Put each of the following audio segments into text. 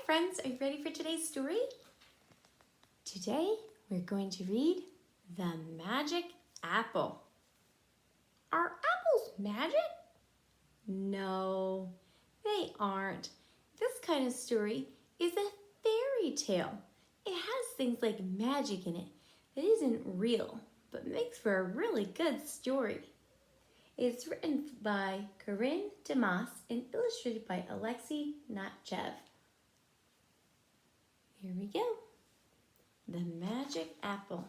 friends, are you ready for today's story? Today we're going to read The Magic Apple. Are apples magic? No, they aren't. This kind of story is a fairy tale. It has things like magic in it that isn't real, but makes for a really good story. It's written by Corinne Damas and illustrated by Alexei Natchev. Here we go. The Magic Apple.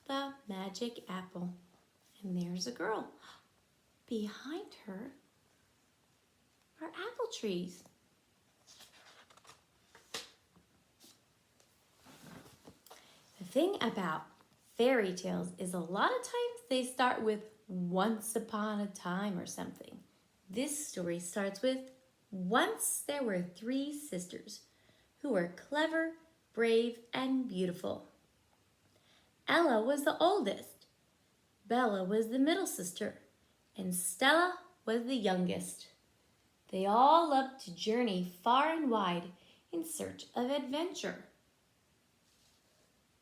The Magic Apple. And there's a girl. Behind her are apple trees. The thing about fairy tales is a lot of times they start with once upon a time or something. This story starts with once there were 3 sisters who were clever, brave, and beautiful. Ella was the oldest, Bella was the middle sister, and Stella was the youngest. They all loved to journey far and wide in search of adventure.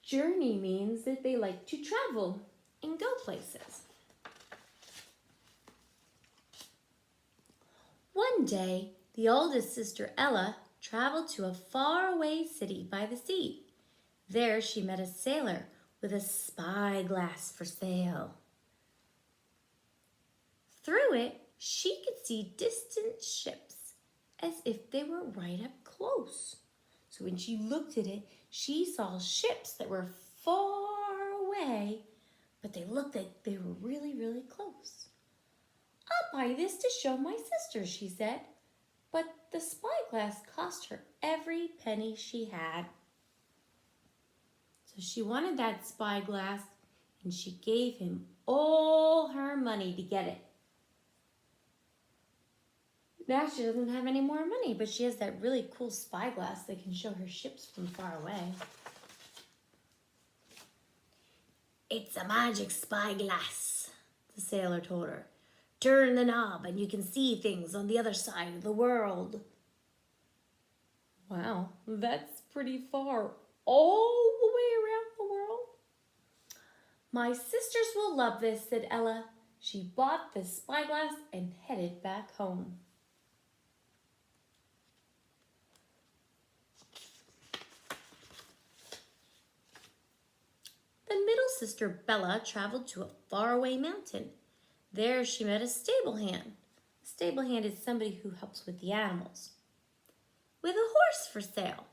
Journey means that they like to travel and go places. One day, the oldest sister Ella traveled to a faraway city by the sea. There she met a sailor with a spyglass for sale. Through it, she could see distant ships as if they were right up close. So when she looked at it, she saw ships that were far away, but they looked like they were really, really close. I'll buy this to show my sister, she said. But the spyglass cost her every penny she had. So she wanted that spyglass, and she gave him all her money to get it. Now she doesn't have any more money, but she has that really cool spyglass that can show her ships from far away. It's a magic spyglass, the sailor told her. Turn the knob and you can see things on the other side of the world. Wow, that's pretty far. All the way around the world? My sisters will love this, said Ella. She bought the spyglass and headed back home. The middle sister Bella traveled to a faraway mountain. There she met a stable hand. A stable hand is somebody who helps with the animals. With a horse for sale.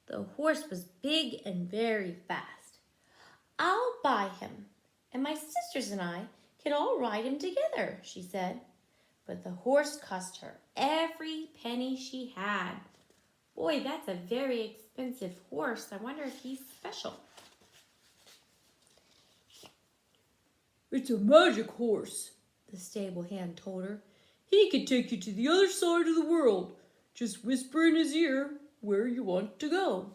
The horse was big and very fast. I'll buy him, and my sisters and I can all ride him together, she said. But the horse cost her every penny she had. Boy, that's a very expensive horse. I wonder if he's special. It's a magic horse, the stable hand told her. He can take you to the other side of the world. Just whisper in his ear where you want to go.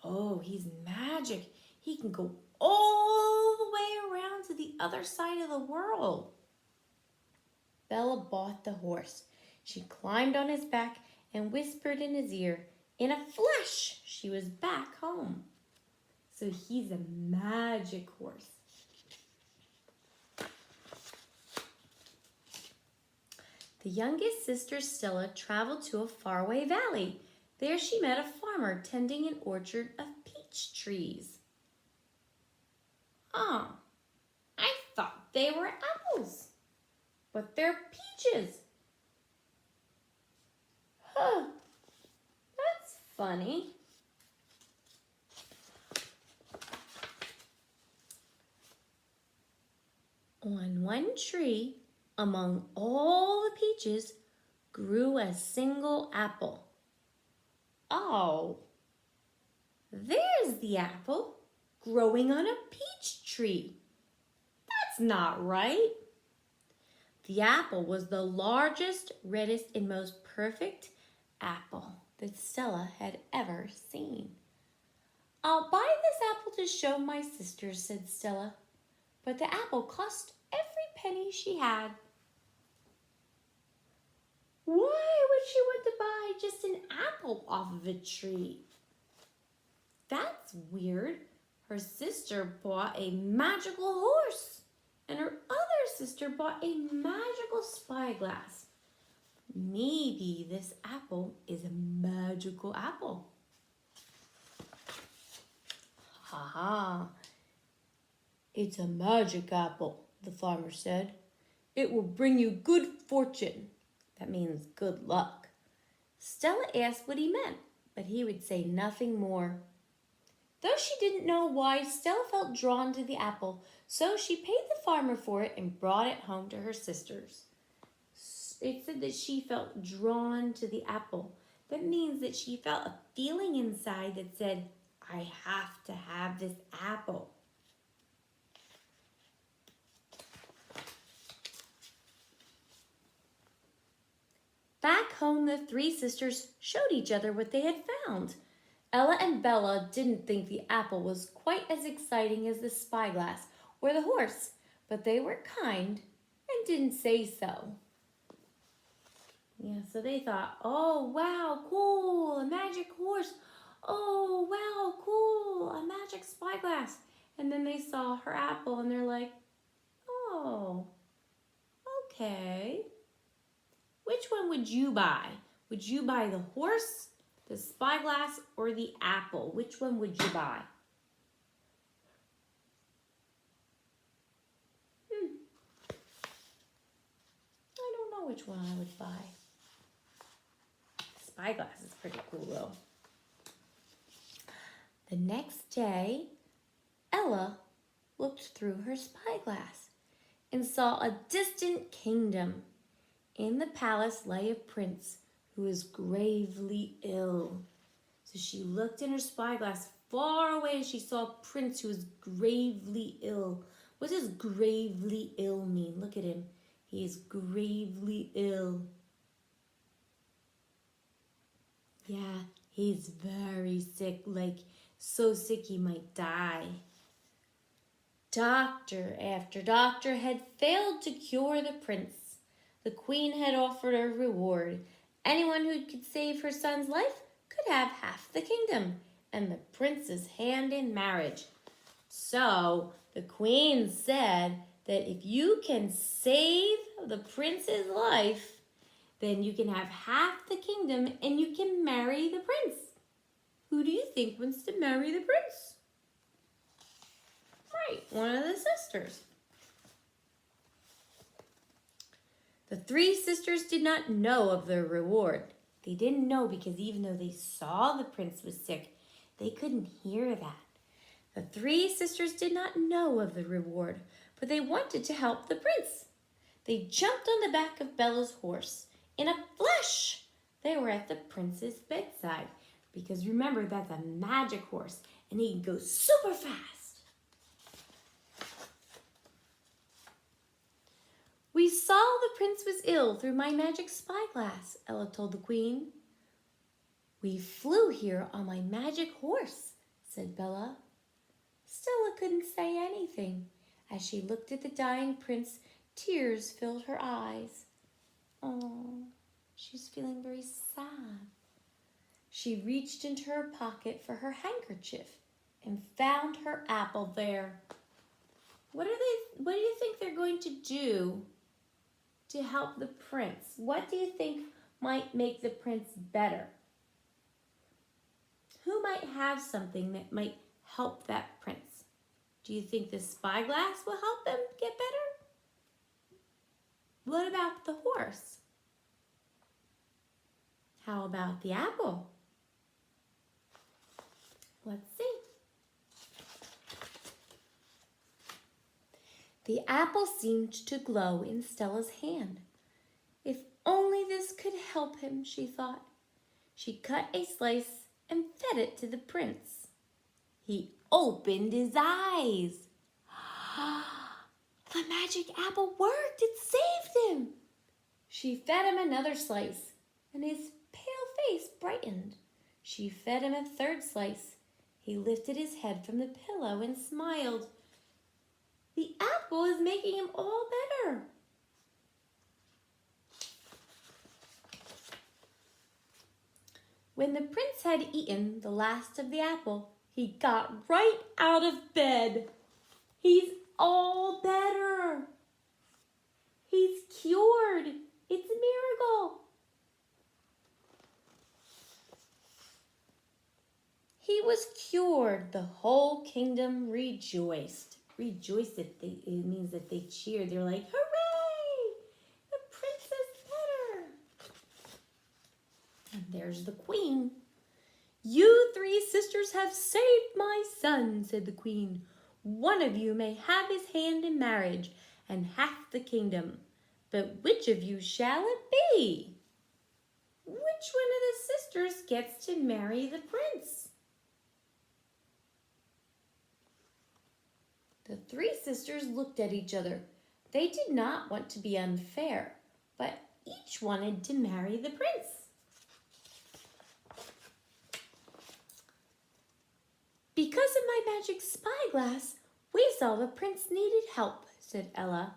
Oh, he's magic. He can go all the way around to the other side of the world. Bella bought the horse. She climbed on his back and whispered in his ear. In a flash, she was back home. So he's a magic horse. The youngest sister, Stella, traveled to a faraway valley. There she met a farmer tending an orchard of peach trees. Oh, I thought they were apples, but they're peaches. Huh, that's funny. On one tree, among all the peaches, grew a single apple. Oh, there's the apple growing on a peach tree. That's not right. The apple was the largest, reddest, and most perfect apple that Stella had ever seen. I'll buy this apple to show my sisters, said Stella, but the apple cost every penny she had. Why would she want to buy off of a tree. That's weird. Her sister bought a magical horse, and her other sister bought a magical spyglass. Maybe this apple is a magical apple. Ha ha. It's a magic apple, the farmer said. It will bring you good fortune. That means good luck. Stella asked what he meant, but he would say nothing more. Though she didn't know why, Stella felt drawn to the apple, so she paid the farmer for it and brought it home to her sisters. It said that she felt drawn to the apple. That means that she felt a feeling inside that said, I have to have this apple. Back home, the three sisters showed each other what they had found. Ella and Bella didn't think the apple was quite as exciting as the spyglass or the horse, but they were kind and didn't say so. Yeah, so they thought, oh, wow, cool, a magic horse. Oh, wow, cool, a magic spyglass. And then they saw her apple and they're like, oh, okay. Which one would you buy? Would you buy the horse, the spyglass, or the apple? Which one would you buy? I don't know which one I would buy. Spyglass is pretty cool though. The next day, Ella looked through her spyglass and saw a distant kingdom. In the palace lay a prince who was gravely ill. So she looked in her spyglass far away and she saw a prince who was gravely ill. What does gravely ill mean? Look at him. He is gravely ill. Yeah, he's very sick, like so sick he might die. Doctor after doctor had failed to cure the prince. The queen had offered a reward. Anyone who could save her son's life could have half the kingdom and the prince's hand in marriage. So the queen said that if you can save the prince's life, then you can have half the kingdom and you can marry the prince. Who do you think wants to marry the prince? Right, one of the sisters. The three sisters did not know of their reward. They didn't know because even though they saw the prince was sick, they couldn't hear that. The three sisters did not know of the reward, but they wanted to help the prince. They jumped on the back of Bella's horse. In a flash, they were at the prince's bedside. Because remember, that's a magic horse, and he can go super fast. We saw the prince was ill through my magic spyglass, Ella told the queen. We flew here on my magic horse, said Bella. Stella couldn't say anything. As she looked at the dying prince, tears filled her eyes. Oh, she's feeling very sad. She reached into her pocket for her handkerchief and found her apple there. What do you think they're going to do to help the prince? What do you think might make the prince better? Who might have something that might help that prince? Do you think the spyglass will help them get better? What about the horse? How about the apple? Let's see. The apple seemed to glow in Stella's hand. If only this could help him, she thought. She cut a slice and fed it to the prince. He opened his eyes. The magic apple worked. It saved him. She fed him another slice, and his pale face brightened. She fed him a third slice. He lifted his head from the pillow and smiled. The apple is making him all better. When the prince had eaten the last of the apple, he got right out of bed. He's all better. He's cured. It's a miracle. He was cured. The whole kingdom rejoiced. Rejoiced, it means that they cheered. They're like, hooray! The prince is better. And there's the queen. You 3 sisters have saved my son, said the queen. One of you may have his hand in marriage and half the kingdom. But which of you shall it be? Which one of the sisters gets to marry the prince? The 3 sisters looked at each other. They did not want to be unfair, but each wanted to marry the prince. Because of my magic spyglass, we saw the prince needed help, said Ella.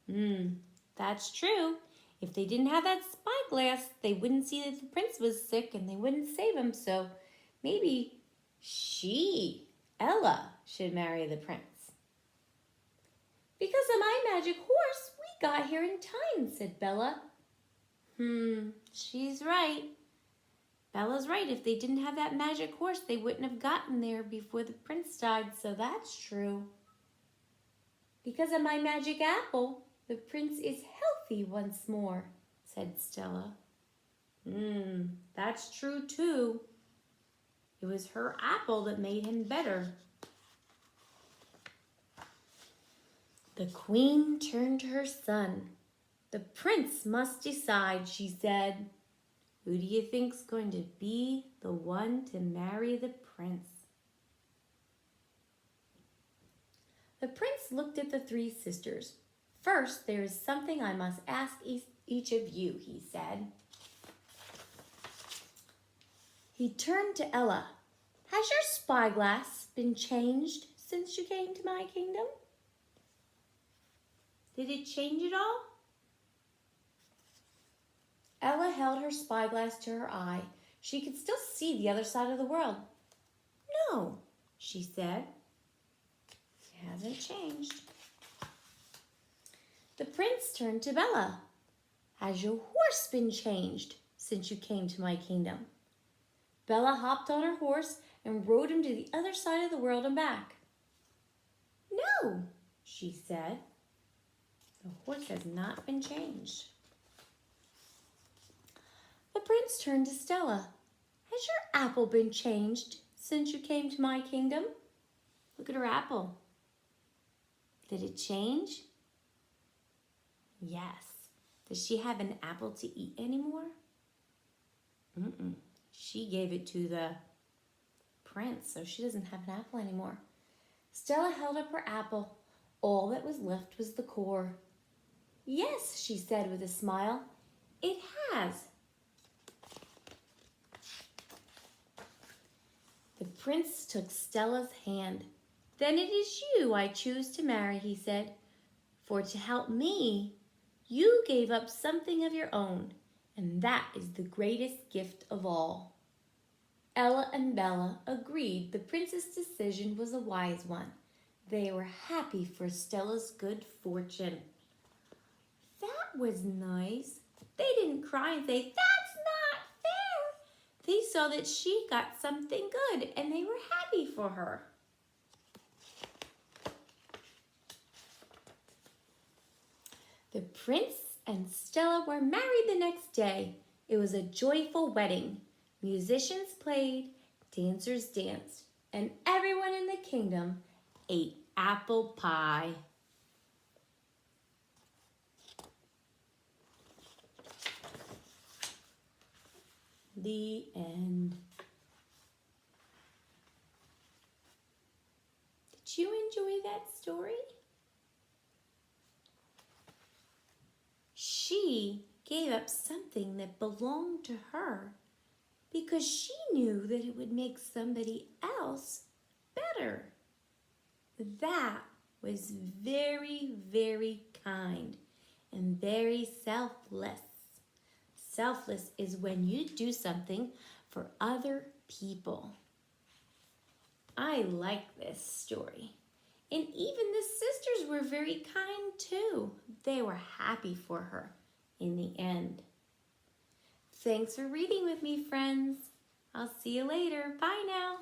That's true. If they didn't have that spyglass, they wouldn't see that the prince was sick and they wouldn't save him. So maybe Ella, should marry the prince. Because of my magic horse, we got here in time, said Bella. She's right. Bella's right. If they didn't have that magic horse, they wouldn't have gotten there before the prince died, so that's true. Because of my magic apple, the prince is healthy once more, said Stella. That's true too. It was her apple that made him better. The queen turned to her son. The prince must decide, she said. Who do you think's going to be the one to marry the prince? The prince looked at the 3 sisters. First, there is something I must ask each of you, he said. He turned to Ella. Has your spyglass been changed since you came to my kingdom? Did it change at all? Ella held her spyglass to her eye. She could still see the other side of the world. No, she said. It hasn't changed. The prince turned to Bella. Has your horse been changed since you came to my kingdom? Bella hopped on her horse and rode him to the other side of the world and back. No, she said. The horse has not been changed. The prince turned to Stella. Has your apple been changed since you came to my kingdom? Look at her apple. Did it change? Yes. Does she have an apple to eat anymore? She gave it to the prince, so she doesn't have an apple anymore. Stella held up her apple. All that was left was the core. Yes, she said with a smile. It has. The prince took Stella's hand. Then it is you I choose to marry, he said. For to help me, you gave up something of your own, and that is the greatest gift of all. Ella and Bella agreed the prince's decision was a wise one. They were happy for Stella's good fortune. That was nice. They didn't cry and say, that's not fair. They saw that she got something good and they were happy for her. The prince and Stella were married the next day. It was a joyful wedding. Musicians played, dancers danced, and everyone in the kingdom ate apple pie. The end. Did you enjoy that story? She gave up something that belonged to her because she knew that it would make somebody else better. That was very, very kind and very selfless. Selfless is when you do something for other people. I like this story. And even the sisters were very kind too. They were happy for her in the end. Thanks for reading with me, friends. I'll see you later. Bye now.